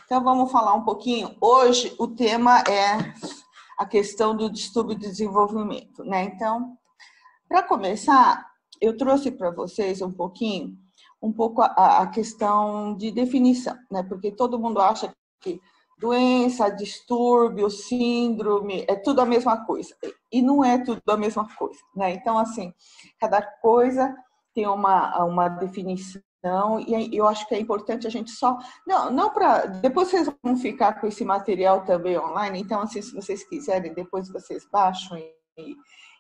Então, vamos falar um pouquinho. Hoje, o tema é a questão do distúrbio de desenvolvimento, né? Então, para começar, eu trouxe para vocês um pouco a questão de definição, né? Porque todo mundo acha que doença, distúrbio, síndrome, é tudo a mesma coisa. E não é tudo a mesma coisa, né? Então, assim, cada coisa tem uma definição. E eu acho que é importante a gente só... Não para... Depois vocês vão ficar com esse material também online, então, assim, se vocês quiserem, depois vocês baixam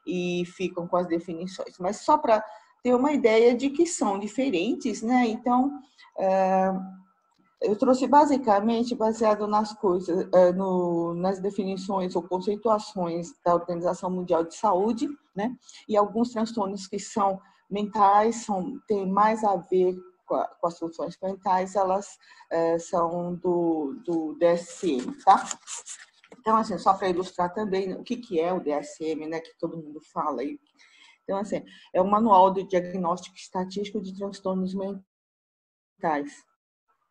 e ficam com as definições. Mas só para ter uma ideia de que são diferentes, né? Então, eu trouxe basicamente baseado nas coisas, nas definições ou conceituações da Organização Mundial de Saúde, né? E alguns transtornos que são mentais, têm mais a ver com as funções mentais, elas são do DSM, tá? Então, assim, só para ilustrar também o que é o DSM, né? Que todo mundo fala aí. Então, assim, é o Manual de Diagnóstico Estatístico de Transtornos Mentais.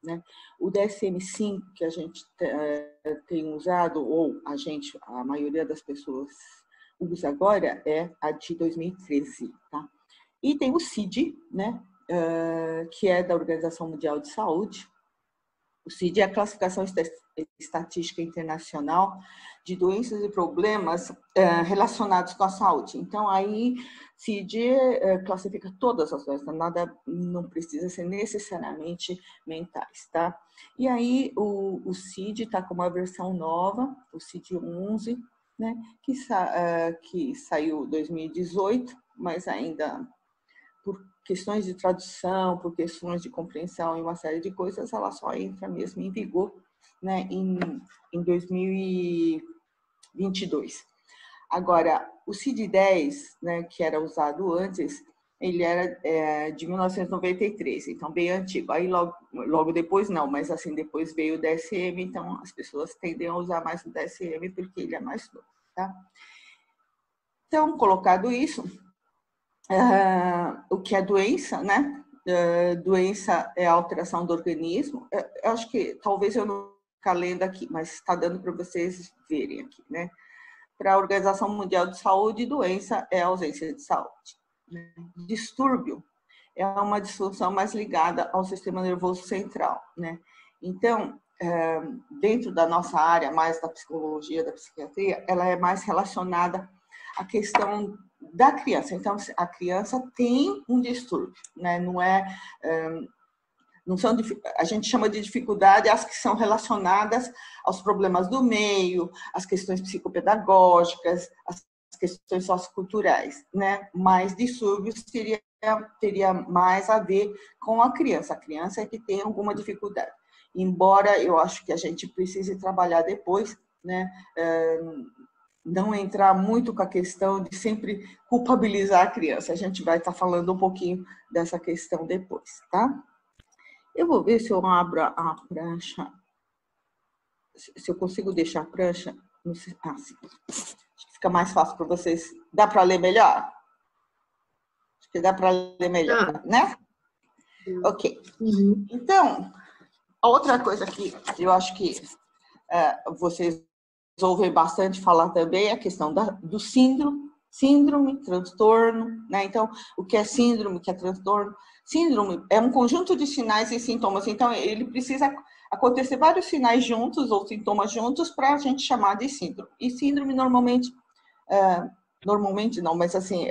Né? O DSM-5 que a gente tem usado, ou a maioria das pessoas usa agora, é a de 2013. Tá? E tem o CID, né? Que é da Organização Mundial de Saúde. O CID é a Classificação Estatística Internacional de Doenças e Problemas relacionados com a saúde. Então, aí, CID classifica todas as doenças, nada não precisa ser necessariamente mentais, tá? E aí, o CID está com uma versão nova, o CID-11, né? Que saiu em 2018, mas ainda por questões de tradução, por questões de compreensão e uma série de coisas, ela só entra mesmo em vigor, né, em 2022. Agora, o CID-10, né, que era usado antes, ele era de 1993, então bem antigo. Aí logo depois não, mas assim, depois veio o DSM, então as pessoas tendem a usar mais o DSM porque ele é mais novo, tá? Então, colocado isso, o que é doença, né? Doença é a alteração do organismo. Eu acho que talvez eu não fique lendo aqui, mas está dando para vocês verem aqui, né? Para a Organização Mundial de Saúde, doença é ausência de saúde. Distúrbio é uma disfunção mais ligada ao sistema nervoso central, né? Então, dentro da nossa área, mais da psicologia, da psiquiatria, ela é mais relacionada à questão da criança. Então, a criança tem um distúrbio, né? Não são, a gente chama de dificuldade as que são relacionadas aos problemas do meio, às questões psicopedagógicas, às questões socioculturais, né? Mas distúrbios teria mais a ver com a criança. A criança é que tem alguma dificuldade. Embora eu acho que a gente precise trabalhar depois, né? Não entrar muito com a questão de sempre culpabilizar a criança. A gente vai estar falando um pouquinho dessa questão depois, tá? Eu vou ver se eu abro a prancha, se eu consigo deixar a prancha. Não sei, sim. Acho que fica mais fácil para vocês. Dá para ler melhor? Acho que dá para ler melhor, né? Ok. Então, a outra coisa que eu acho que vocês ouvem bastante falar também é a questão do síndrome, transtorno, né? Então, o que é síndrome, o que é transtorno? Síndrome é um conjunto de sinais e sintomas, então ele precisa acontecer vários sinais juntos ou sintomas juntos para a gente chamar de síndrome. E síndrome normalmente não, mas assim,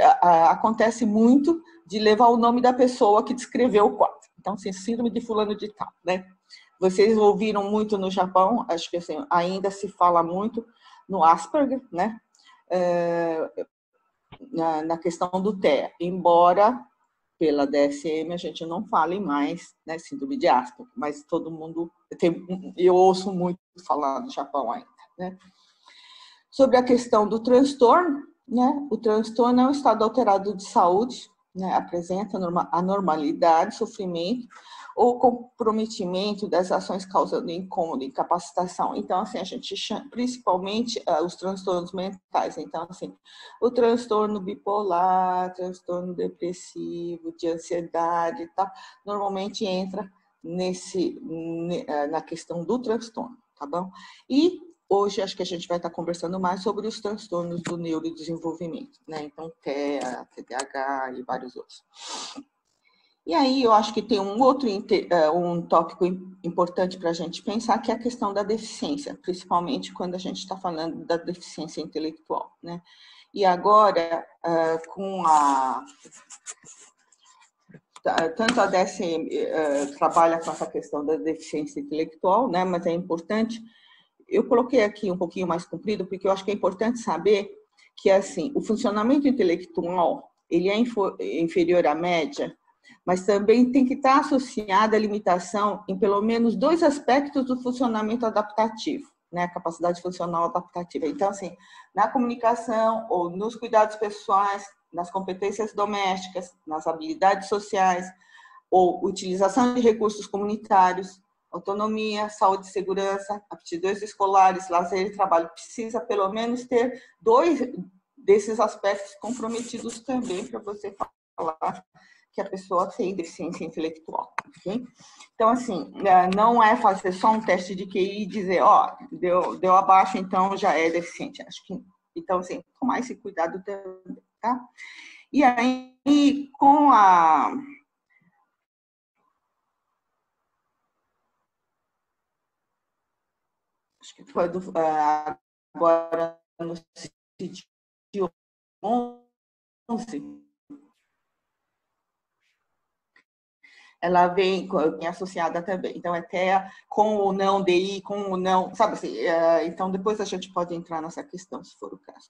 acontece muito de levar o nome da pessoa que descreveu o quadro. Então, assim, síndrome de fulano de tal, né? Vocês ouviram muito no Japão, acho que assim, ainda se fala muito no Asperger, né? Na questão do TEA, embora pela DSM a gente não fale mais, né, síndrome de Asperger, mas todo mundo eu ouço muito falar no Japão ainda, né? Sobre a questão do transtorno, né? O transtorno é um estado alterado de saúde, né? Apresenta anormalidade, sofrimento ou comprometimento das ações causando incômodo, incapacitação. Então, assim, a gente chama, principalmente os transtornos mentais. Então, assim, o transtorno bipolar, transtorno depressivo, de ansiedade e tal, normalmente entra na questão do transtorno, tá bom? E hoje acho que a gente vai estar conversando mais sobre os transtornos do neurodesenvolvimento, né? Então, TEA, TDAH e vários outros. E aí eu acho que tem um tópico importante para a gente pensar, que é a questão da deficiência, principalmente quando a gente está falando da deficiência intelectual, né? E agora, tanto a DSM trabalha com essa questão da deficiência intelectual, né? Mas é importante, eu coloquei aqui um pouquinho mais comprido, porque eu acho que é importante saber que, assim, o funcionamento intelectual, ele é inferior à média, mas também tem que estar associada à limitação em pelo menos 2 aspectos do funcionamento adaptativo, né? Capacidade funcional adaptativa. Então, assim, na comunicação ou nos cuidados pessoais, nas competências domésticas, nas habilidades sociais, ou utilização de recursos comunitários, autonomia, saúde e segurança, aptidões escolares, lazer e trabalho. Precisa pelo menos ter 2 desses aspectos comprometidos também para você falar que a pessoa tem deficiência intelectual. Okay? Então, assim, não é fazer só um teste de QI e dizer, ó, deu abaixo, então já é deficiente. Acho que, então, assim, tomar esse cuidado também, tá? E aí, com a... Acho que foi agora no sítio 11, ela vem associada também. Então, até com ou não DI, com ou não, sabe assim, então depois a gente pode entrar nessa questão, se for o caso.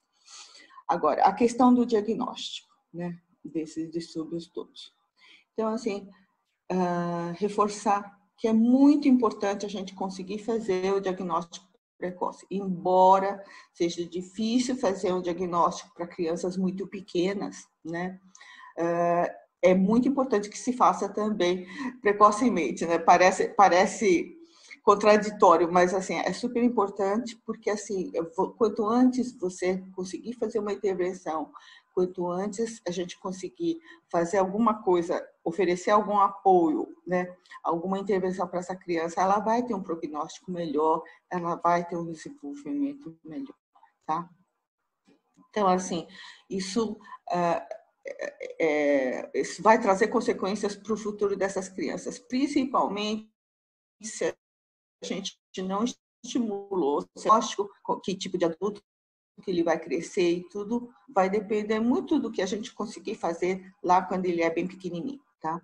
Agora, a questão do diagnóstico, né, desses distúrbios todos. Então, assim, reforçar que é muito importante a gente conseguir fazer o diagnóstico precoce, embora seja difícil fazer um diagnóstico para crianças muito pequenas, né? É muito importante que se faça também precocemente, né? Parece contraditório, mas assim é super importante, porque assim, quanto antes você conseguir fazer uma intervenção, quanto antes a gente conseguir fazer alguma coisa, oferecer algum apoio, né? Alguma intervenção para essa criança, ela vai ter um prognóstico melhor, ela vai ter um desenvolvimento melhor, tá? Então, assim, isso isso vai trazer consequências para o futuro dessas crianças, principalmente se a gente não estimulou, lógico, que tipo de adulto que ele vai crescer e tudo vai depender muito do que a gente conseguir fazer lá quando ele é bem pequenininho, tá?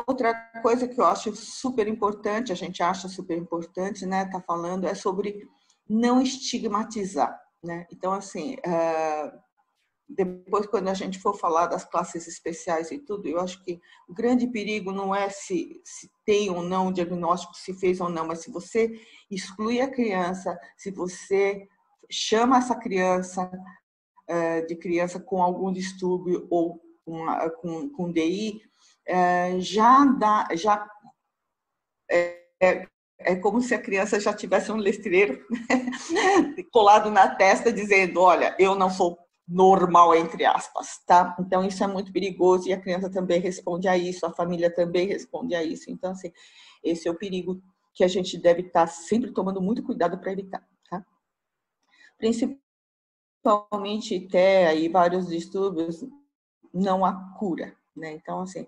Outra coisa que eu acho super importante, a gente acha super importante, né, tá falando, é sobre não estigmatizar, né? Então, assim, depois, quando a gente for falar das classes especiais e tudo, eu acho que o grande perigo não é se tem ou não o diagnóstico, se fez ou não, mas se você exclui a criança, se você chama essa criança de criança com algum distúrbio ou com DI, é como se a criança já tivesse um letreiro colado na testa dizendo, olha, eu não sou normal, entre aspas, tá? Então, isso é muito perigoso e a criança também responde a isso, a família também responde a isso. Então, assim, esse é o perigo que a gente deve estar sempre tomando muito cuidado para evitar, tá? Principalmente TEA e vários distúrbios, não há cura, né? Então, assim,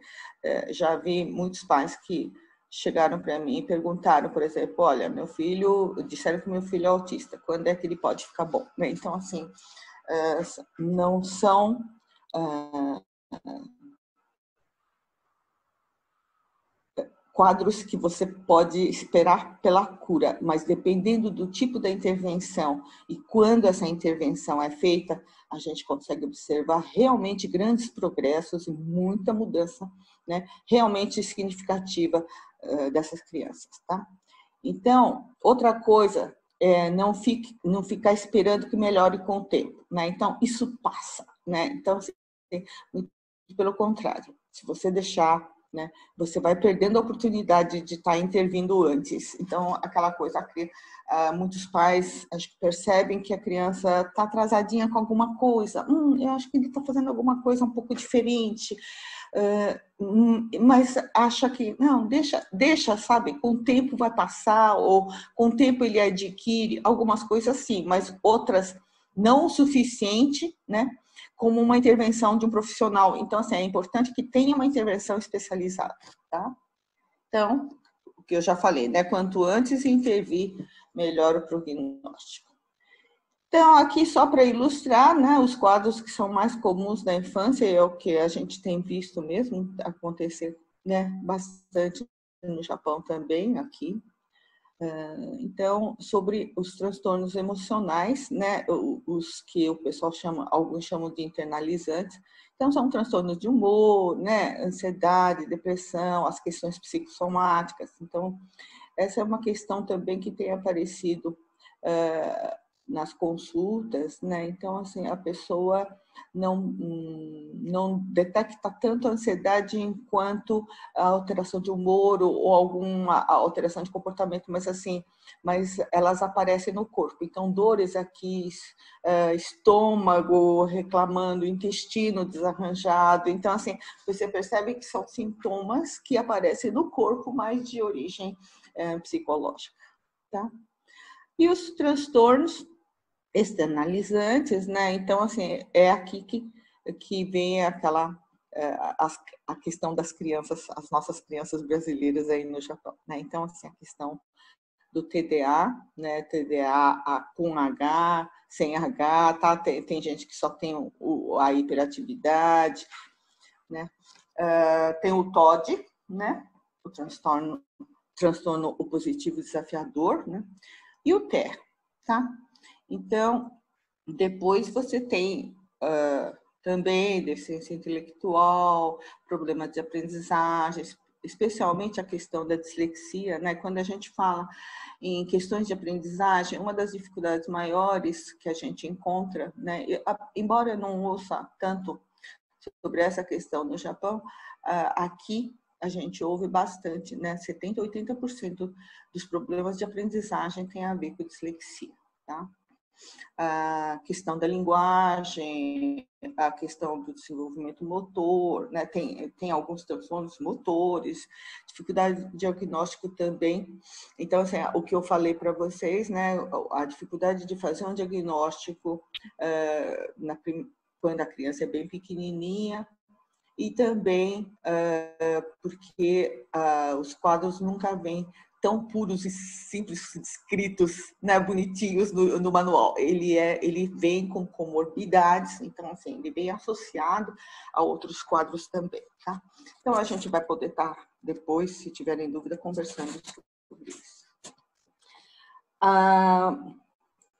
já vi muitos pais que chegaram para mim e perguntaram, por exemplo, olha, disseram que meu filho é autista, quando é que ele pode ficar bom? Então, assim, não são quadros que você pode esperar pela cura, mas dependendo do tipo da intervenção e quando essa intervenção é feita, a gente consegue observar realmente grandes progressos e muita mudança, né, realmente significativa dessas crianças, tá? Então, outra coisa é não ficar esperando que melhore com o tempo, né? Então, isso passa, né? Então, pelo contrário, se você deixar, né, você vai perdendo a oportunidade de estar intervindo antes. Então, aquela coisa, muitos pais acho que percebem que a criança está atrasadinha com alguma coisa. Eu acho que ele está fazendo alguma coisa um pouco diferente. mas acha que, não, deixa, sabe, com o tempo vai passar, ou com o tempo ele adquire algumas coisas sim, mas outras não o suficiente, né, como uma intervenção de um profissional. Então, assim, é importante que tenha uma intervenção especializada, tá? Então, o que eu já falei, né, quanto antes intervir, melhor o prognóstico. Então, aqui só para ilustrar, né, os quadros que são mais comuns na infância, é o que a gente tem visto mesmo acontecer, né, bastante no Japão também, aqui. Então, sobre os transtornos emocionais, né, os que o pessoal chama, alguns chamam de internalizantes. Então, são transtornos de humor, né, ansiedade, depressão, as questões psicossomáticas. Então, essa é uma questão também que tem aparecido nas consultas, né? Então, assim, a pessoa não detecta tanto a ansiedade enquanto a alteração de humor ou alguma alteração de comportamento, mas elas aparecem no corpo. Então, dores aqui, estômago reclamando, intestino desarranjado. Então, assim, você percebe que são sintomas que aparecem no corpo, mas de origem psicológica, tá? E os transtornos externalizantes, né? Então, assim, é aqui que vem a questão das crianças, as nossas crianças brasileiras aí no Japão, né? Então, assim, a questão do TDA, né? TDA com H, sem H, tá? Tem gente que só tem a hiperatividade, né? Tem o TOD, né? O transtorno opositivo desafiador, né? E o TER, tá? Então, depois você tem também deficiência intelectual, problema de aprendizagem, especialmente a questão da dislexia, né? Quando a gente fala em questões de aprendizagem, uma das dificuldades maiores que a gente encontra, né? Embora eu não ouça tanto sobre essa questão no Japão, aqui a gente ouve bastante, né? 70%, 80% dos problemas de aprendizagem tem a ver com dislexia, tá? A questão da linguagem, a questão do desenvolvimento motor, né? Tem alguns transtornos motores, dificuldade de diagnóstico também. Então, assim, o que eu falei para vocês, né? A dificuldade de fazer um diagnóstico quando a criança é bem pequenininha, e também porque os quadros nunca vêm tão puros e simples descritos, né, bonitinhos no manual. Ele vem com comorbidades, então assim, ele vem associado a outros quadros também, tá? Então a gente vai poder estar depois, se tiverem dúvida, conversando sobre isso.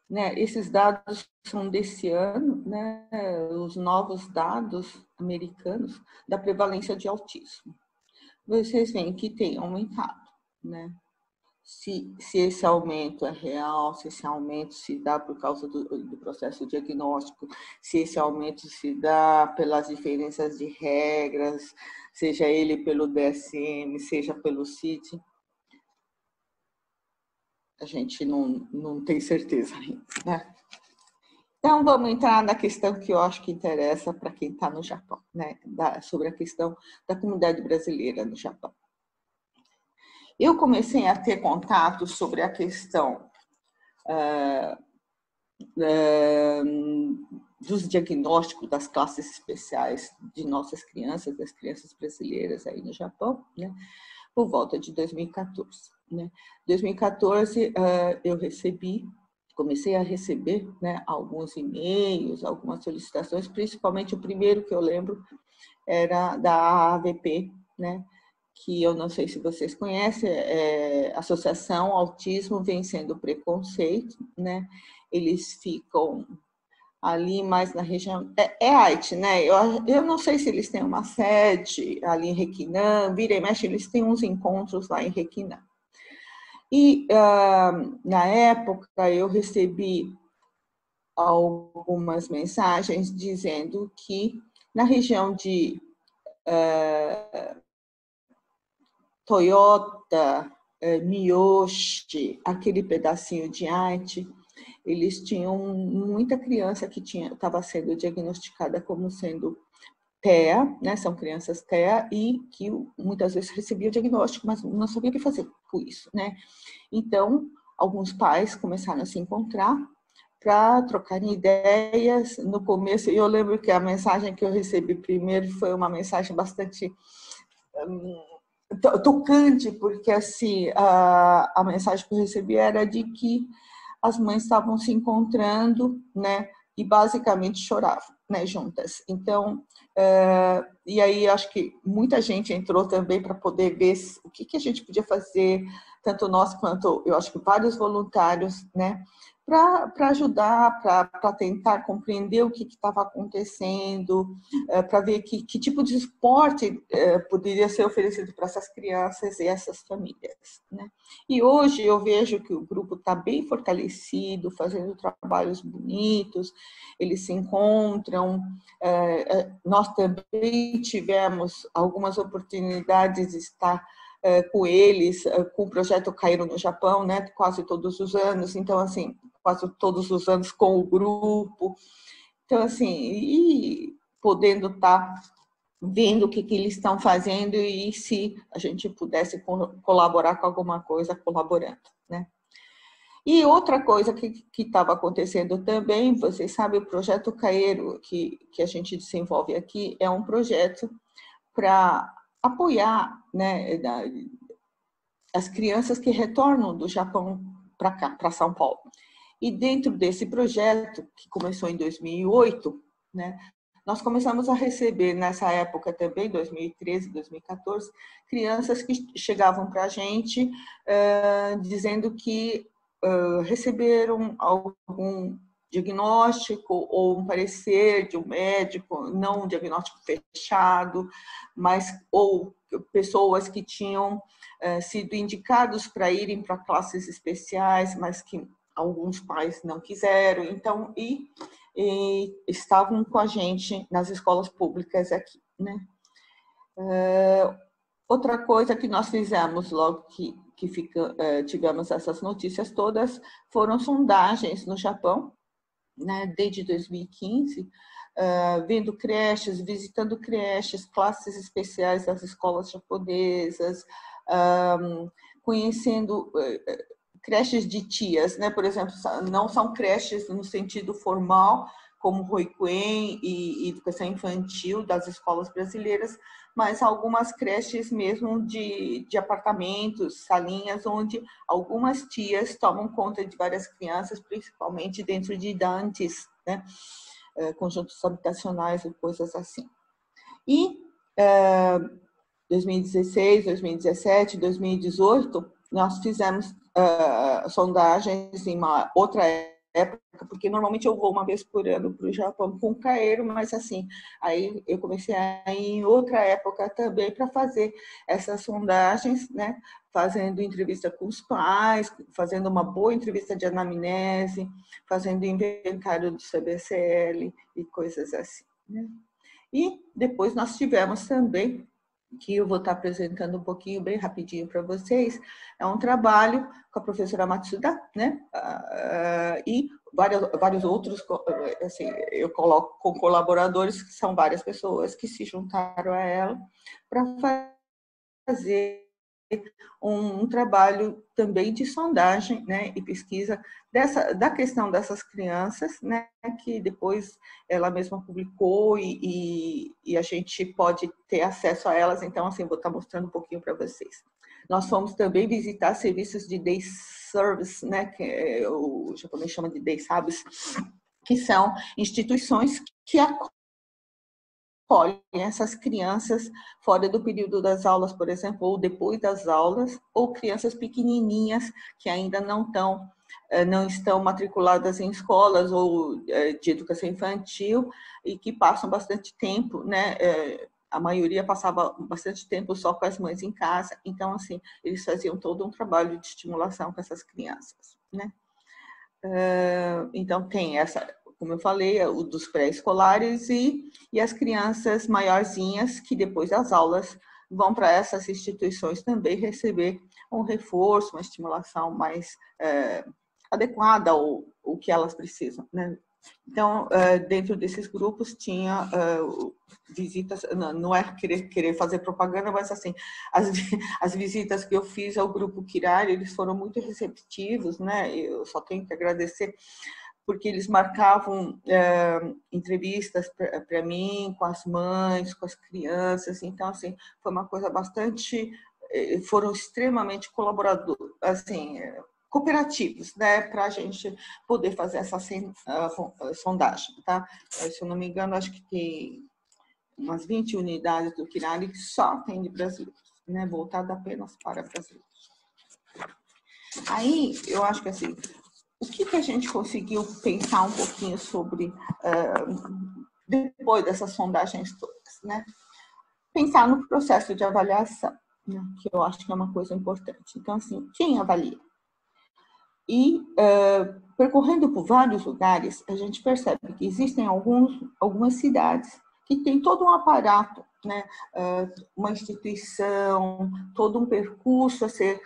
Né, esses dados são desse ano, né, os novos dados americanos da prevalência de autismo. Vocês veem que tem aumentado, né? Se esse aumento é real, se esse aumento se dá por causa do processo diagnóstico, se esse aumento se dá pelas diferenças de regras, seja ele pelo DSM, seja pelo CID, a gente não tem certeza ainda, né? Então, vamos entrar na questão que eu acho que interessa para quem está no Japão, né? Sobre a questão da comunidade brasileira no Japão. Eu comecei a ter contato sobre a questão dos diagnósticos das classes especiais de nossas crianças, das crianças brasileiras aí no Japão, né? Por volta de 2014. Né? 2014, eu comecei a receber, né, alguns e-mails, algumas solicitações, principalmente o primeiro que eu lembro era da AVP, né, que eu não sei se vocês conhecem, Associação Autismo Vencendo o Preconceito, né? Eles ficam ali mais na região, AIT, né? Eu não sei se eles têm uma sede ali em Requinan, vira e mexe, eles têm uns encontros lá em Requinan. E, na época, eu recebi algumas mensagens dizendo que na região de Toyota, Miyoshi, aquele pedacinho de Aichi, eles tinham muita criança que estava sendo diagnosticada como TEA, né? São crianças TEA e que muitas vezes recebiam diagnóstico, mas não sabiam o que fazer com isso, né? Então, alguns pais começaram a se encontrar para trocarem ideias. No começo, eu lembro que a mensagem que eu recebi primeiro foi uma mensagem bastante tocante, porque assim, a mensagem que eu recebi era de que as mães estavam se encontrando, né, e basicamente choravam, né, juntas. Então, e aí acho que muita gente entrou também para poder ver o que a gente podia fazer, tanto nós quanto, eu acho que vários voluntários, né, para ajudar, para tentar compreender o que estava acontecendo, para ver que tipo de esporte poderia ser oferecido para essas crianças e essas famílias, né? E hoje eu vejo que o grupo está bem fortalecido, fazendo trabalhos bonitos, eles se encontram. Nós também tivemos algumas oportunidades de estar com eles, com o projeto Cairo no Japão, né? Quase todos os anos. Então, assim, quase todos os anos com o grupo. Então, assim, e podendo estar vendo o que eles estão fazendo e se a gente pudesse colaborar com alguma coisa, colaborando, né? E outra coisa que estava acontecendo também, vocês sabem, o projeto Cairo, que a gente desenvolve aqui, é um projeto para apoiar, né, as crianças que retornam do Japão para cá, para São Paulo. E dentro desse projeto, que começou em 2008, né, nós começamos a receber, nessa época também, 2013, 2014, crianças que chegavam para a gente dizendo que receberam algum diagnóstico ou um parecer de um médico, não um diagnóstico fechado, mas ou pessoas que tinham sido indicados para irem para classes especiais, mas que alguns pais não quiseram, então, e estavam com a gente nas escolas públicas aqui, né? Outra coisa que nós fizemos logo que tivemos essas notícias todas foram sondagens no Japão, né, desde 2015, vendo creches, visitando creches, classes especiais das escolas japonesas, conhecendo creches de tias, né? Por exemplo, não são creches no sentido formal, como Roikuen e educação infantil das escolas brasileiras, mas algumas creches mesmo de apartamentos, salinhas, onde algumas tias tomam conta de várias crianças, principalmente dentro de dantes, né? Conjuntos habitacionais e coisas assim. E 2016, 2017, 2018, nós fizemos sondagens em uma outra época, porque normalmente eu vou uma vez por ano para o Japão com o Cairo, mas assim, aí eu comecei a ir em outra época também para fazer essas sondagens, né? Fazendo entrevista com os pais, fazendo uma boa entrevista de anamnese, fazendo inventário do CBCL e coisas assim, né? E depois nós tivemos também, que eu vou estar apresentando um pouquinho, bem rapidinho para vocês, é um trabalho com a professora Matsuda, né? E vários outros, assim, eu coloco com colaboradores, que são várias pessoas que se juntaram a ela para fazer um trabalho também de sondagem, né, e pesquisa da questão dessas crianças, né, que depois ela mesma publicou e a gente pode ter acesso a elas. Então, assim, vou estar mostrando um pouquinho para vocês. Nós fomos também visitar serviços de day service, né, que o japonês chama de day service, que são instituições que acolhem essas crianças fora do período das aulas, por exemplo, ou depois das aulas, ou crianças pequenininhas que ainda não estão matriculadas em escolas ou de educação infantil e que passam bastante tempo, né? A maioria passava bastante tempo só com as mães em casa, então, assim, eles faziam todo um trabalho de estimulação com essas crianças, né? Então, tem essa, como eu falei, o dos pré-escolares e as crianças maiorzinhas que depois das aulas vão para essas instituições também receber um reforço, uma estimulação mais adequada ao que elas precisam, né? Então, dentro desses grupos tinha visitas, não é querer fazer propaganda, mas assim, as visitas que eu fiz ao grupo Kirari, eles foram muito receptivos, né? Eu só tenho que agradecer, porque eles marcavam entrevistas para mim, com as mães, com as crianças. Então, assim, foi uma coisa bastante... Foram extremamente colaboradores, assim, cooperativos, né, para a gente poder fazer essa sondagem, tá? Se eu não me engano, acho que tem umas 20 unidades do Kirari que só tem de brasileiros, né, voltada apenas para brasileiros. Aí, eu acho que assim, o que a gente conseguiu pensar um pouquinho sobre, depois dessas sondagens todas, né? Pensar no processo de avaliação, né? Que eu acho que é uma coisa importante. Então, assim, quem avalia? E, percorrendo por vários lugares, a gente percebe que existem algumas cidades que têm todo um aparato, né? Uma instituição, todo um percurso a ser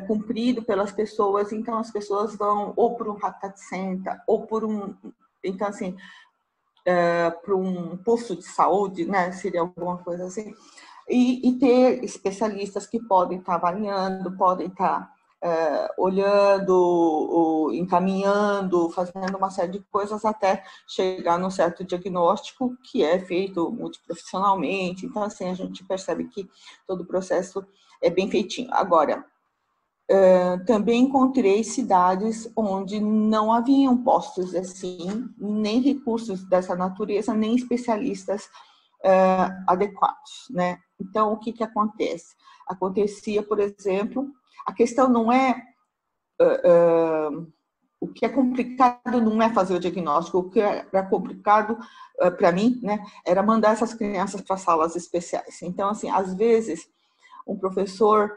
cumprido pelas pessoas. Então, as pessoas vão ou por um Hatat Center, ou por então, assim, para um posto de saúde, né? Seria alguma coisa assim. E ter especialistas que podem estar avaliando, podem estar olhando, encaminhando, fazendo uma série de coisas até chegar num certo diagnóstico que é feito multiprofissionalmente. Então, assim, a gente percebe que todo o processo é bem feitinho. Agora, também encontrei cidades onde não haviam postos assim, nem recursos dessa natureza, nem especialistas adequados, né? Então, o que acontece? Acontecia, por exemplo, a questão não é... o que é complicado não é fazer o diagnóstico, o que era complicado para mim, né, era mandar essas crianças para salas especiais. Então, assim, às vezes, um professor,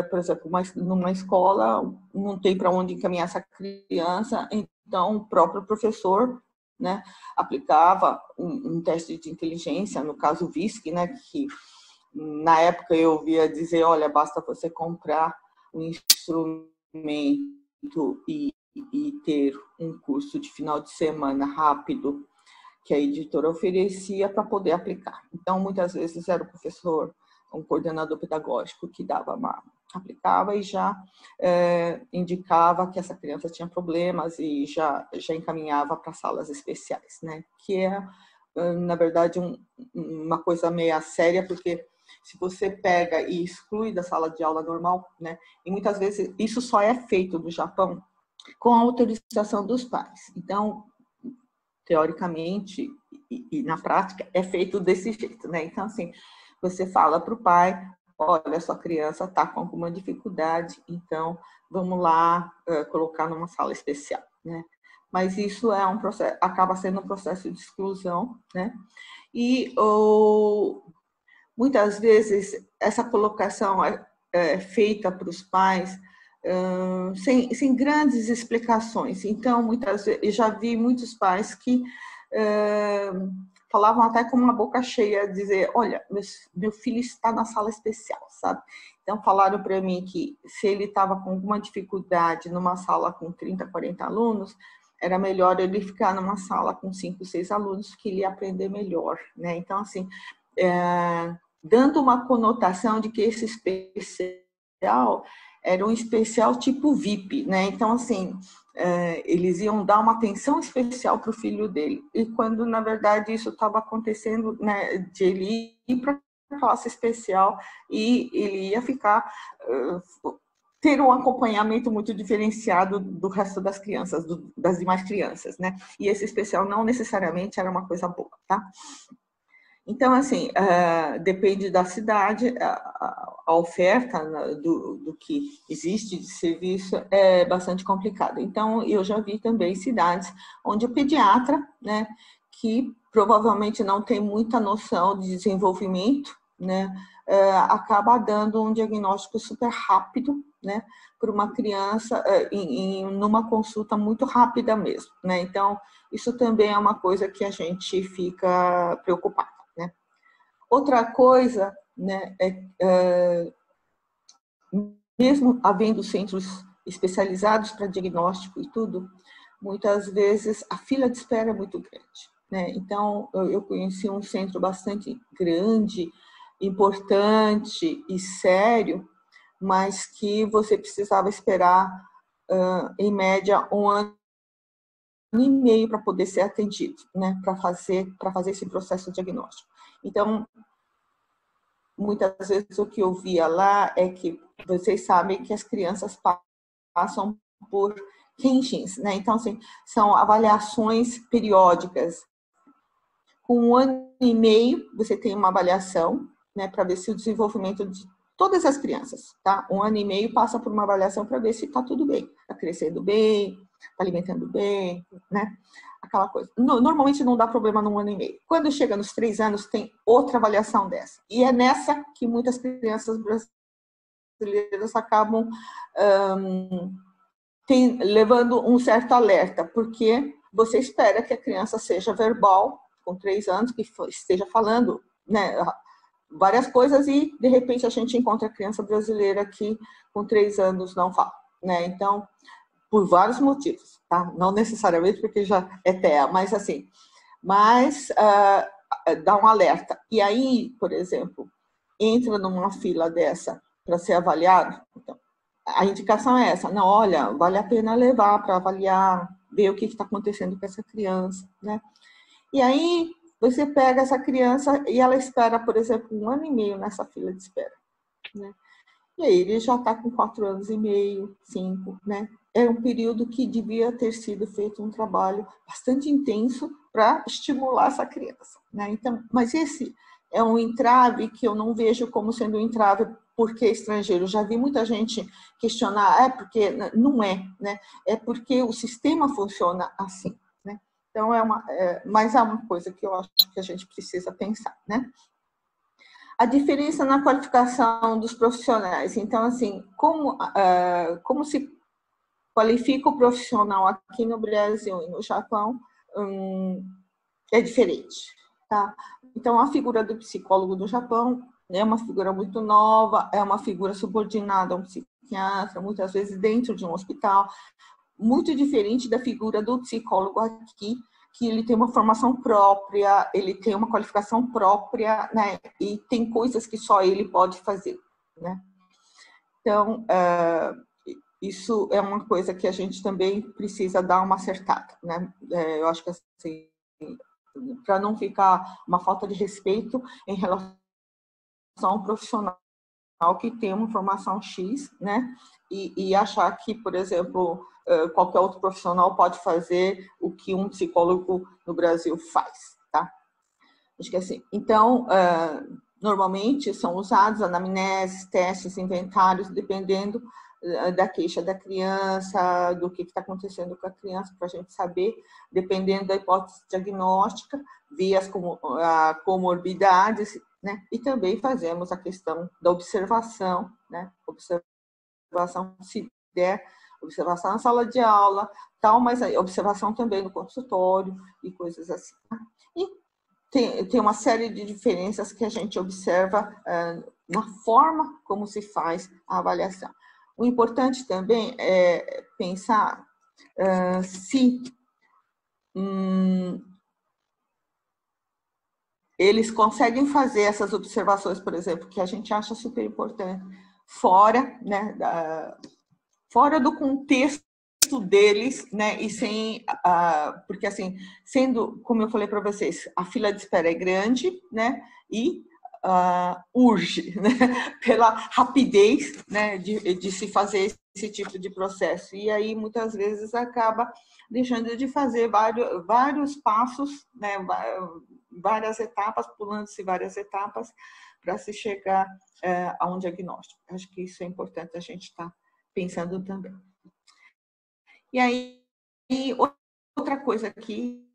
por exemplo, numa escola, não tem para onde encaminhar essa criança, então o próprio professor, né, aplicava um teste de inteligência, no caso o VISC, né, que na época eu ouvia dizer, olha, basta você comprar um instrumento e ter um curso de final de semana rápido que a editora oferecia para poder aplicar. Então, muitas vezes era o professor, um coordenador pedagógico que aplicava e já indicava que essa criança tinha problemas e já encaminhava para salas especiais, né? Que é, na verdade, uma coisa meio séria, porque se você pega e exclui da sala de aula normal, né? E muitas vezes isso só é feito no Japão com a autorização dos pais. Então, teoricamente e na prática, é feito desse jeito, né? Então, assim, você fala para o pai, olha, sua criança está com alguma dificuldade, então vamos lá colocar numa sala especial, né? Mas isso é um processo, acaba sendo um processo de exclusão, né? E muitas vezes essa colocação é feita para os pais sem grandes explicações. Então, muitas vezes, eu já vi muitos pais que falavam até com uma boca cheia, dizer, olha, meu filho está na sala especial, sabe? Então, falaram para mim que se ele estava com alguma dificuldade numa sala com 30, 40 alunos, era melhor ele ficar numa sala com 5, 6 alunos, que ele ia aprender melhor, né? Então, assim, dando uma conotação de que esse especial era um especial tipo VIP, né? Então, assim, eles iam dar uma atenção especial para o filho dele. E quando, na verdade, isso estava acontecendo, né, de ele ir para a classe especial e ele ia ficar... ter um acompanhamento muito diferenciado do resto das crianças, das demais crianças, né? E esse especial não necessariamente era uma coisa boa, tá? Então, assim, depende da cidade, a oferta do que existe de serviço é bastante complicada. Então, eu já vi também cidades onde o pediatra, né, que provavelmente não tem muita noção de desenvolvimento, né, acaba dando um diagnóstico super rápido, né, para uma criança numa consulta muito rápida mesmo, né? Então, isso também é uma coisa que a gente fica preocupado. Outra coisa, né, mesmo havendo centros especializados para diagnóstico e tudo, muitas vezes a fila de espera é muito grande, né? Então, eu conheci um centro bastante grande, importante e sério, mas que você precisava esperar, em média, 1 ano e meio para poder ser atendido, né? Para fazer esse processo diagnóstico. Então, muitas vezes o que eu via lá é que vocês sabem que as crianças passam por Kenshins, né? Então, assim, são avaliações periódicas. Com 1 ano e meio, você tem uma avaliação, né, para ver se o desenvolvimento de todas as crianças, tá? 1 ano e meio passa por uma avaliação para ver se está tudo bem, está crescendo bem, está alimentando bem, né? Aquela coisa. Normalmente não dá problema no 1 ano e meio. Quando chega nos 3 anos, tem outra avaliação dessa. E é nessa que muitas crianças brasileiras acabam levando um certo alerta, porque você espera que a criança seja verbal, com 3 anos, que esteja falando, né, várias coisas, e de repente a gente encontra a criança brasileira que com 3 anos não fala, né? Então, por vários motivos, tá? Não necessariamente porque já é TEA, mas assim, dá um alerta. E aí, por exemplo, entra numa fila dessa para ser avaliado, então, a indicação é essa: não, olha, vale a pena levar para avaliar, ver o que está acontecendo com essa criança, né? E aí você pega essa criança e ela espera, por exemplo, 1 ano e meio nessa fila de espera, né? E aí ele já está com 4 anos e meio, 5, né? É um período que devia ter sido feito um trabalho bastante intenso para estimular essa criança, né? Então, mas esse é um entrave que eu não vejo como sendo um entrave porque é estrangeiro. Já vi muita gente questionar, porque não é, né? É porque o sistema funciona assim, né? Então, mas é uma coisa que eu acho que a gente precisa pensar, né? A diferença na qualificação dos profissionais. Então, assim, como se qualifica o profissional aqui no Brasil e no Japão, é diferente, tá? Então, a figura do psicólogo do Japão é uma figura muito nova, é uma figura subordinada a um psiquiatra, muitas vezes dentro de um hospital, muito diferente da figura do psicólogo aqui, que ele tem uma formação própria, ele tem uma qualificação própria, né? E tem coisas que só ele pode fazer, né? Então, isso é uma coisa que a gente também precisa dar uma acertada, né? Eu acho que, assim, para não ficar uma falta de respeito em relação a um profissional que tem uma formação X, né? E achar que, por exemplo, qualquer outro profissional pode fazer o que um psicólogo no Brasil faz, tá? Acho que é assim. Então, normalmente são usados anamneses, testes, inventários, dependendo da queixa da criança, do que está acontecendo com a criança, para a gente saber, dependendo da hipótese diagnóstica, ver as comorbidades, né? E também fazemos a questão da observação, né? Observação, se der, observação na sala de aula, tal, mas observação também no consultório e coisas assim. E tem uma série de diferenças que a gente observa na forma como se faz a avaliação. O importante também é pensar se eles conseguem fazer essas observações, por exemplo, que a gente acha super importante, fora, né, fora do contexto deles, né, e sem, porque assim, sendo, como eu falei para vocês, a fila de espera é grande, né, e urge, né, pela rapidez, né, de se fazer esse tipo de processo. E aí, muitas vezes, acaba deixando de fazer vários passos, né, várias etapas, pulando-se várias etapas, para se chegar a um diagnóstico. Acho que isso é importante a gente estar pensando também. E aí, outra coisa aqui,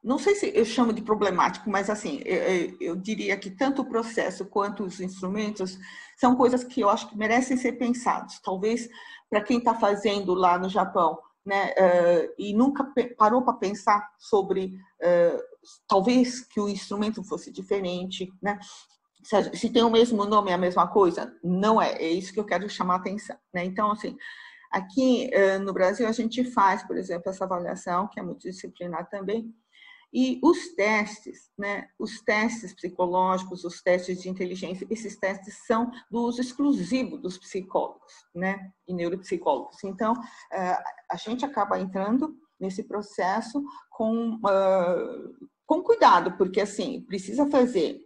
não sei se eu chamo de problemático, mas assim, eu diria que tanto o processo quanto os instrumentos são coisas que eu acho que merecem ser pensados. Talvez para quem está fazendo lá no Japão, né, e nunca parou para pensar sobre, talvez que o instrumento fosse diferente, né? Se tem o mesmo nome, é a mesma coisa? Não é, é isso que eu quero chamar a atenção, né? Então, assim, Aqui no Brasil, a gente faz, por exemplo, essa avaliação, que é multidisciplinar também, e os testes, né, os testes psicológicos, os testes de inteligência, esses testes são do uso exclusivo dos psicólogos, né, e neuropsicólogos. Então, a gente acaba entrando nesse processo com cuidado, porque, assim, precisa fazer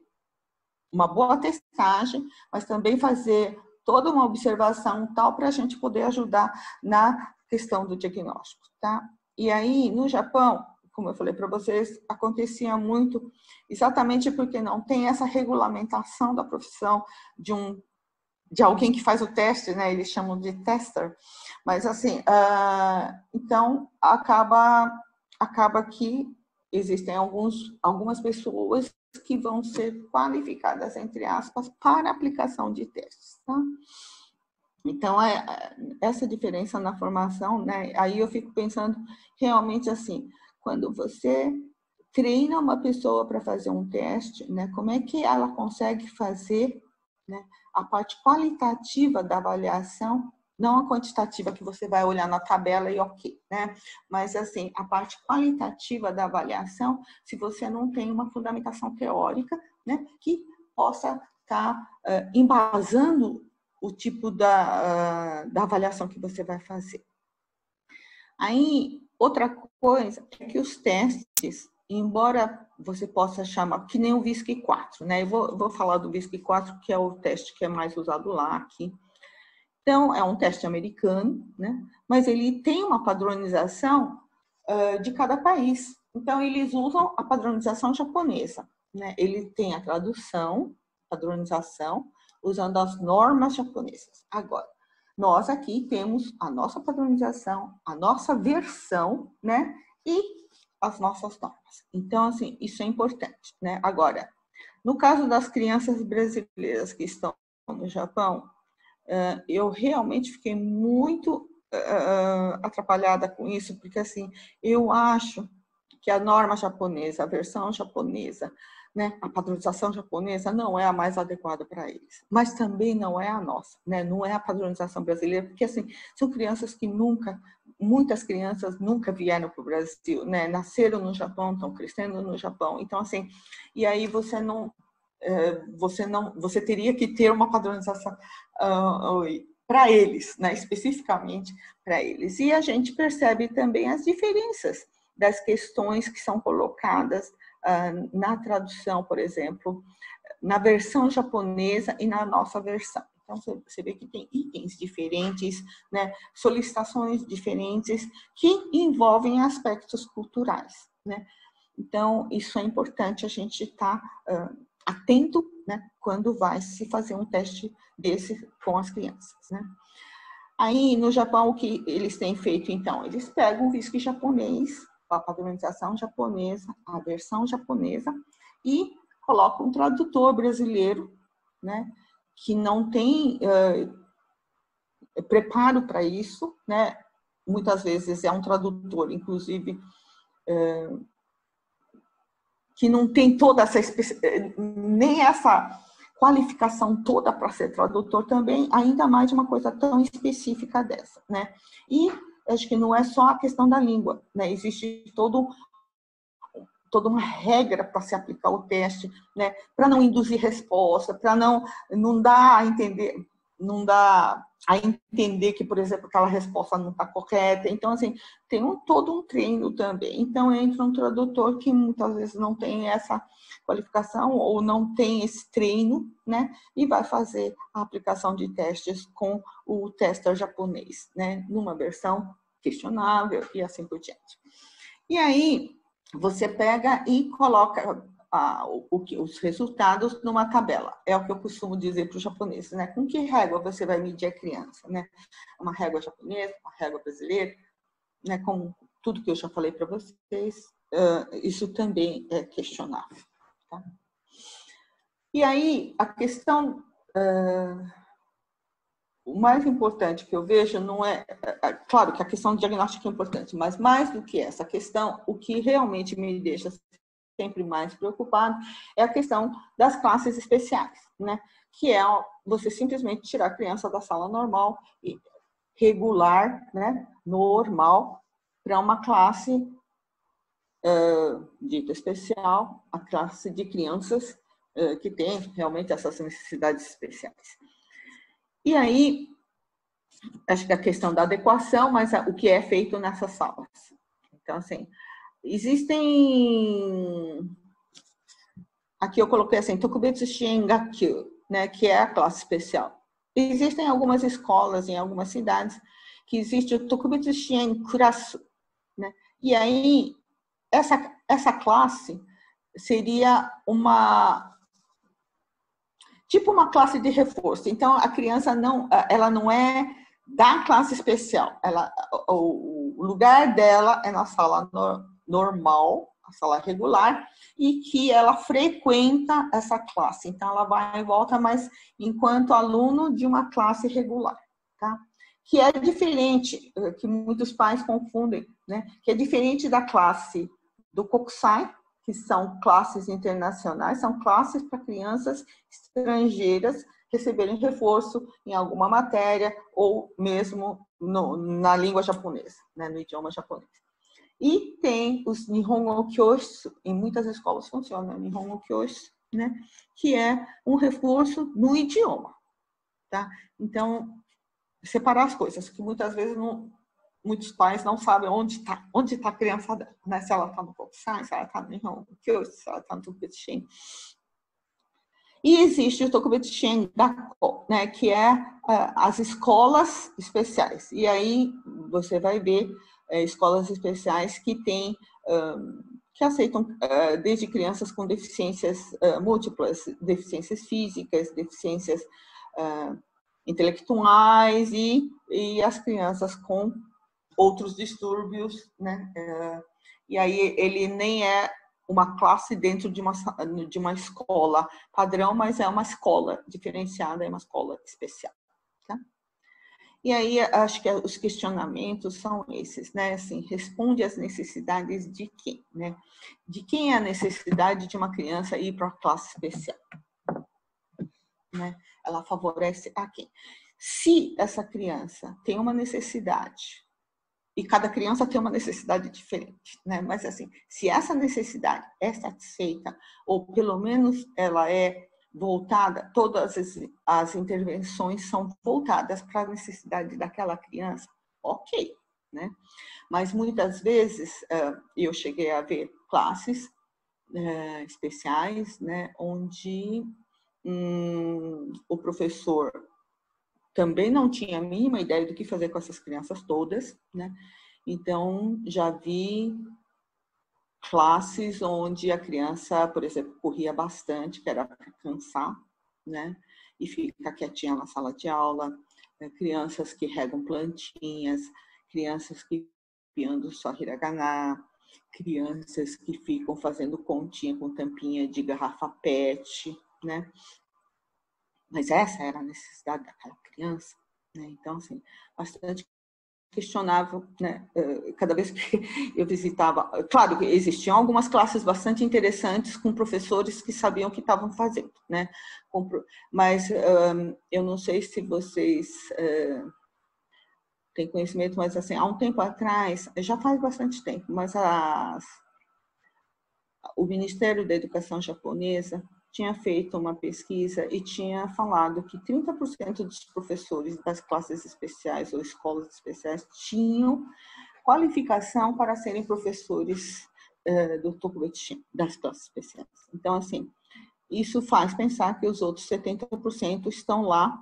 uma boa testagem, mas também fazer toda uma observação tal para a gente poder ajudar na questão do diagnóstico, tá? E aí, no Japão, como eu falei para vocês, acontecia muito, exatamente porque não tem essa regulamentação da profissão de alguém que faz o teste, né? Eles chamam de tester. Mas, assim, então, acaba que existem algumas pessoas que vão ser qualificadas, entre aspas, para aplicação de testes, tá? Então, essa diferença na formação, né? Aí eu fico pensando realmente assim, quando você treina uma pessoa para fazer um teste, né? Como é que ela consegue fazer, né, a parte qualitativa da avaliação, não a quantitativa que você vai olhar na tabela e ok, né? Mas assim, a parte qualitativa da avaliação, se você não tem uma fundamentação teórica, né, que possa estar embasando o tipo da avaliação que você vai fazer. Aí, outra coisa é que os testes, embora você possa chamar, que nem o WISC-4, né? Eu vou falar do WISC-4, que é o teste que é mais usado lá aqui. Então, é um teste americano, né? Mas ele tem uma padronização de cada país. Então, eles usam a padronização japonesa, né? Ele tem a tradução, padronização, usando as normas japonesas. Agora, nós aqui temos a nossa padronização, a nossa versão, né? E as nossas normas. Então, assim, isso é importante, né? Agora, no caso das crianças brasileiras que estão no Japão, eu realmente fiquei muito atrapalhada com isso, porque, assim, eu acho que a norma japonesa, a versão japonesa, né, a padronização japonesa não é a mais adequada para eles, mas também não é a nossa, né, não é a padronização brasileira, porque, assim, são crianças que muitas crianças nunca vieram para o Brasil, né, nasceram no Japão, estão crescendo no Japão, então, assim, e aí você teria que ter uma padronização para eles, né, especificamente para eles. E a gente percebe também as diferenças das questões que são colocadas na tradução, por exemplo, na versão japonesa e na nossa versão. Então, você vê que tem itens diferentes, né, solicitações diferentes que envolvem aspectos culturais, né? Então, isso é importante a gente estar atento, né, quando vai se fazer um teste desse com as crianças, né? Aí, no Japão, o que eles têm feito, então? Eles pegam o WISC japonês, a padronização japonesa, a versão japonesa, e colocam um tradutor brasileiro, né, que não tem preparo para isso, né? Muitas vezes é um tradutor, inclusive, que não tem toda nem essa qualificação toda para ser tradutor também, ainda mais de uma coisa tão específica dessa, né? E acho que não é só a questão da língua, né? Existe toda uma regra para se aplicar o teste, né? Para não induzir resposta, para não dar a entender, não dá a entender que, por exemplo, aquela resposta não está correta. Então, assim, tem todo um treino também. Então, entra um tradutor que muitas vezes não tem essa qualificação ou não tem esse treino, né? E vai fazer a aplicação de testes com o tester japonês, né? Numa versão questionável e assim por diante. E aí, você pega e coloca os resultados numa tabela. É o que eu costumo dizer para os japoneses, né? Com que régua você vai medir a criança, né? Uma régua japonesa, uma régua brasileira, né? Com tudo que eu já falei para vocês, isso também é questionável, tá? E aí, a questão... o mais importante que eu vejo não é... Claro que a questão do diagnóstico é importante, mas mais do que essa questão, o que realmente me deixa sempre mais preocupado é a questão das classes especiais, né? Que é você simplesmente tirar a criança da sala normal regular, né, normal, para uma classe dita especial, a classe de crianças que tem realmente essas necessidades especiais. E aí, acho que a questão da adequação, mas o que é feito nessas salas. Então, assim, existem... Aqui eu coloquei assim, Tokubetsu Shiengakyu, né, que é a classe especial. Existem algumas escolas em algumas cidades que existe o Tokubetsu Shienkurasu, né? E aí, essa classe seria tipo uma classe de reforço. Então, a criança ela não é da classe especial. O lugar dela é na sala normal, a sala regular, e que ela frequenta essa classe. Então, ela vai e volta, mas enquanto aluno de uma classe regular, tá? Que é diferente, que muitos pais confundem, né? Que é diferente da classe do Kokusai, que são classes internacionais, são classes para crianças estrangeiras receberem reforço em alguma matéria ou mesmo na língua japonesa, né, no idioma japonês. E tem os Nihongo Kyoshu, em muitas escolas funciona o Nihongo Kyoshu, né, que é um reforço no idioma, tá? Então, separar as coisas, que muitas vezes muitos pais não sabem onde tá a criança dela, né? Se ela está no Kokusai, se ela está no Nihongo Kyoshu, se ela está no Tokubetsu Shin. E existe o Tokubetsu Shin Gakko, né? Que é as escolas especiais. E aí você vai ver escolas especiais que têm que aceitam desde crianças com deficiências múltiplas, deficiências físicas, deficiências intelectuais e as crianças com outros distúrbios, né? E aí ele nem é uma classe dentro de uma escola padrão, mas é uma escola diferenciada, é uma escola especial, tá? E aí acho que os questionamentos são esses, né? Assim, responde às necessidades de quem, né? De quem é a necessidade de uma criança ir para a classe especial, né? Ela favorece a quem? Se essa criança tem uma necessidade, e cada criança tem uma necessidade diferente, né? Mas assim, se essa necessidade é satisfeita, ou pelo menos ela é voltada, todas as intervenções são voltadas para a necessidade daquela criança, ok, né? Mas muitas vezes eu cheguei a ver classes especiais, né? Onde o professor também não tinha a mínima ideia do que fazer com essas crianças todas, né? Então, já vi classes onde a criança, por exemplo, corria bastante, que era para cansar, né? E fica quietinha na sala de aula. Crianças que regam plantinhas, crianças que piando só hiragana, crianças que ficam fazendo continha com tampinha de garrafa PET, né? Mas essa era a necessidade daquela criança, né? Então, assim, bastante questionável, né? Cada vez que eu visitava, claro que existiam algumas classes bastante interessantes com professores que sabiam o que estavam fazendo, né? Mas eu não sei se vocês têm conhecimento, mas assim, há um tempo atrás, já faz bastante tempo, mas o Ministério da Educação japonesa tinha feito uma pesquisa e tinha falado que 30% dos professores das classes especiais ou escolas especiais tinham qualificação para serem professores do Tokubetsu das classes especiais. Então, assim, isso faz pensar que os outros 70% estão lá,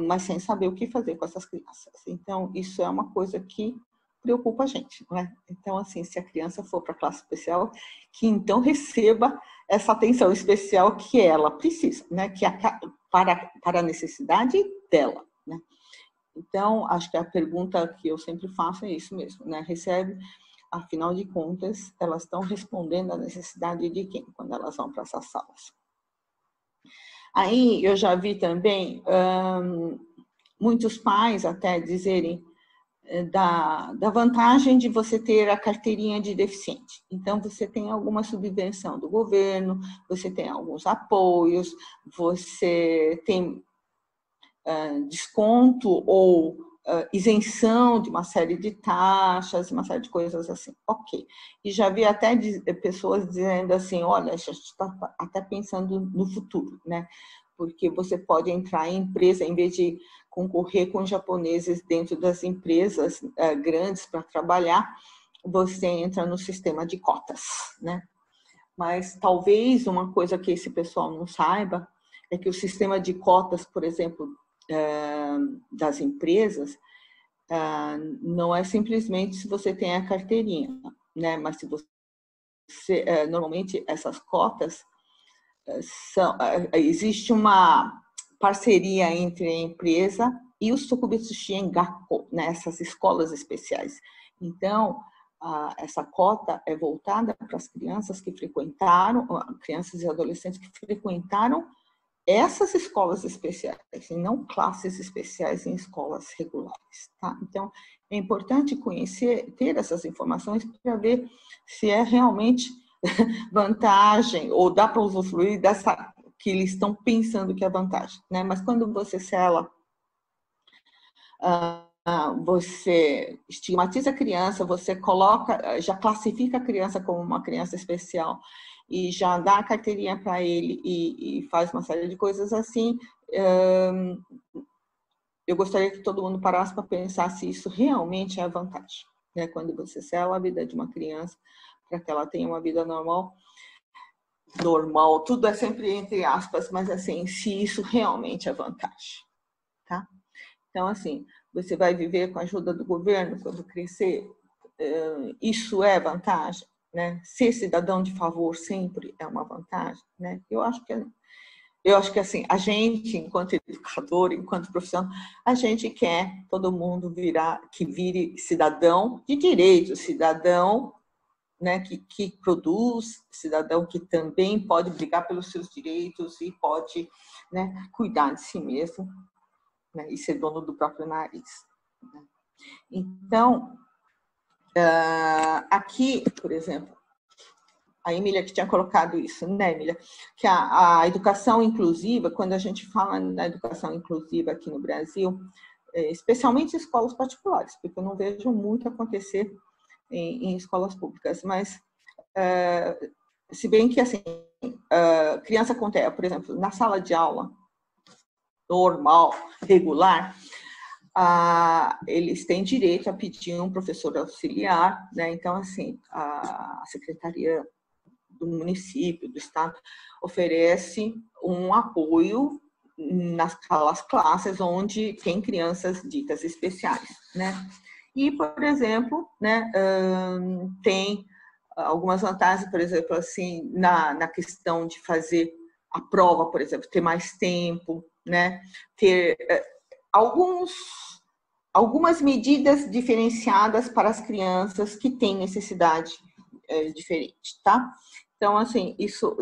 mas sem saber o que fazer com essas crianças. Então, isso é uma coisa que preocupa a gente, não é? Então, assim, se a criança for para a classe especial, que então receba essa atenção especial que ela precisa, né? Que para a necessidade dela, né? Então, acho que a pergunta que eu sempre faço é isso mesmo, né? Recebe, afinal de contas, elas estão respondendo à necessidade de quem quando elas vão para essas salas? Aí, eu já vi também muitos pais até dizerem da vantagem de você ter a carteirinha de deficiente. Então, você tem alguma subvenção do governo, você tem alguns apoios, você tem desconto ou isenção de uma série de taxas, uma série de coisas assim. Ok. E já vi até pessoas dizendo assim, olha, a gente está até pensando no futuro, né? Porque você pode entrar em empresa, em vez de concorrer com japoneses dentro das empresas grandes para trabalhar, você entra no sistema de cotas, né? Mas talvez uma coisa que esse pessoal não saiba é que o sistema de cotas, por exemplo, das empresas, não é simplesmente se você tem a carteirinha, né? Mas se você, normalmente essas cotas existe uma parceria entre a empresa e o Sokubetsushi Gakko, né? Essas escolas especiais. Então, essa cota é voltada para as crianças que frequentaram, crianças e adolescentes que frequentaram essas escolas especiais, e não classes especiais em escolas regulares, tá? Então, é importante conhecer, ter essas informações para ver se é realmente vantagem ou dá para usufruir dessa que eles estão pensando que é vantagem, né? Mas quando você sela, você estigmatiza a criança, você coloca, já classifica a criança como uma criança especial e já dá a carteirinha para ele e faz uma série de coisas assim, eu gostaria que todo mundo parasse para pensar se isso realmente é vantagem, né? Quando você sela a vida de uma criança para que ela tenha uma vida normal, tudo é sempre entre aspas, mas assim, se isso realmente é vantagem, tá? Então, assim, você vai viver com a ajuda do governo quando crescer, isso é vantagem, né? Ser cidadão de favor sempre é uma vantagem, né? Eu acho que assim, a gente, enquanto educador, enquanto profissional, a gente quer todo mundo vire cidadão de direito, cidadão, né, que produz, cidadão que também pode brigar pelos seus direitos e pode, né, cuidar de si mesmo, né, e ser dono do próprio nariz. Né? Então, aqui, por exemplo, a Emília que tinha colocado isso, né, Emília? Que a educação inclusiva, quando a gente fala na educação inclusiva aqui no Brasil, especialmente em escolas particulares, porque eu não vejo muito acontecer em escolas públicas, mas se bem que, assim, criança com TEA, por exemplo, na sala de aula normal, regular, eles têm direito a pedir um professor auxiliar, né? Então, assim, a secretaria do município, do estado, oferece um apoio naquelas classes onde tem crianças ditas especiais, né? E, por exemplo, né, tem algumas vantagens, por exemplo, assim, na questão de fazer a prova, por exemplo, ter mais tempo, né? Ter algumas medidas diferenciadas para as crianças que têm necessidade diferente, tá? Então, assim, isso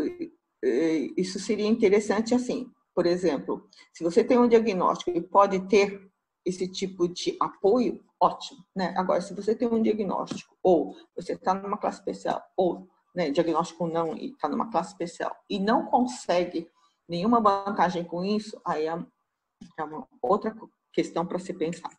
seria interessante, assim, por exemplo, se você tem um diagnóstico e pode ter esse tipo de apoio, ótimo, né? Agora, se você tem um diagnóstico ou você está numa classe especial ou, né, diagnóstico não e está numa classe especial e não consegue nenhuma vantagem com isso, aí é uma outra questão para se pensar.